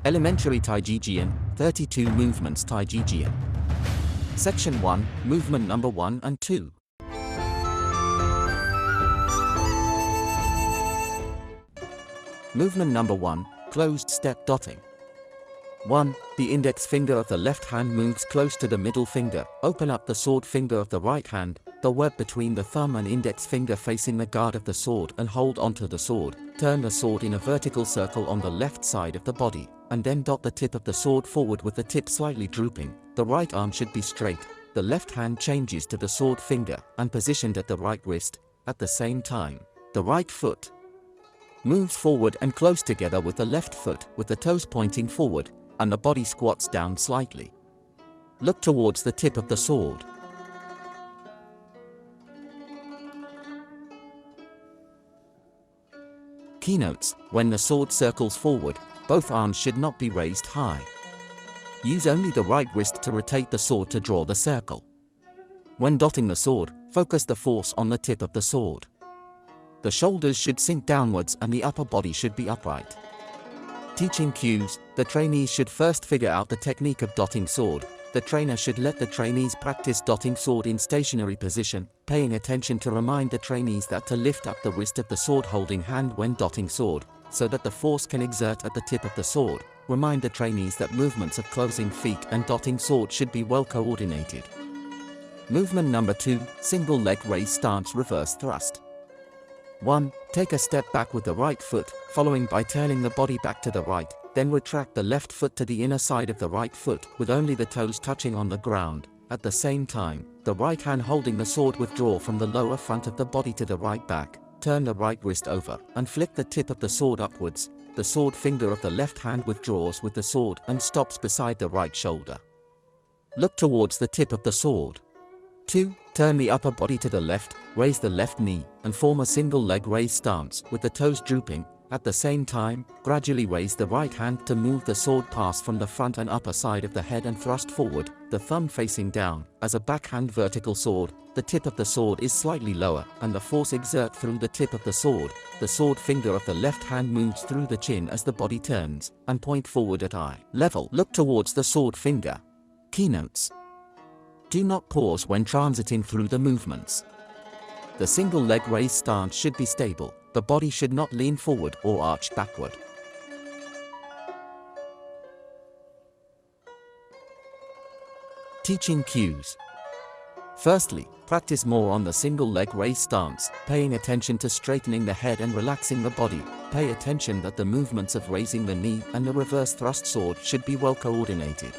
Elementary Taijijian, 32 movements Taijijian. Section 1, movement number 1 and 2. Movement number 1, closed step dotting. 1. The index finger of the left hand moves close to the middle finger. Open up the sword finger of the right hand, the web between the thumb and index finger facing the guard of the sword, and hold onto the sword. Turn the sword in a vertical circle on the left side of the body, and then dot the tip of the sword forward with the tip slightly drooping. The right arm should be straight. The left hand changes to the sword finger and positioned at the right wrist. At the same time, the right foot moves forward and close together with the left foot, with the toes pointing forward, and the body squats down slightly. Look towards the tip of the sword. Keynotes: when the sword circles forward, both arms should not be raised high. Use only the right wrist to rotate the sword to draw the circle. When dotting the sword, focus the force on the tip of the sword. The shoulders should sink downwards and the upper body should be upright. Teaching cues: the trainees should first figure out the technique of dotting sword. The trainer should let the trainees practice dotting sword in stationary position, paying attention to remind the trainees that to lift up the wrist of the sword holding hand when dotting sword, so that the force can exert at the tip of the sword. Remind the trainees that movements of closing feet and dotting sword should be well coordinated. Movement number 2, single leg raise stance reverse thrust. 1. Take a step back with the right foot, following by turning the body back to the right, then retract the left foot to the inner side of the right foot with only the toes touching on the ground. At the same time, the right hand holding the sword withdraw from the lower front of the body to the right back. Turn the right wrist over and flick the tip of the sword upwards. The sword finger of the left hand withdraws with the sword and stops beside the right shoulder. Look towards the tip of the sword. 2. Turn the upper body to the left, raise the left knee, and form a single leg raise stance with the toes drooping. At the same time, gradually raise the right hand to move the sword pass from the front and upper side of the head and thrust forward, the thumb facing down. As a backhand vertical sword, the tip of the sword is slightly lower, and the force exert through the tip of the sword. The sword finger of the left hand moves through the chin as the body turns, and point forward at eye level. Look towards the sword finger. Keynotes: do not pause when transiting through the movements. The single leg raise stance should be stable. The body should not lean forward or arch backward. Teaching cues. Firstly, practice more on the single leg raise stance, paying attention to straightening the head and relaxing the body. Pay attention that the movements of raising the knee and the reverse thrust sword should be well coordinated.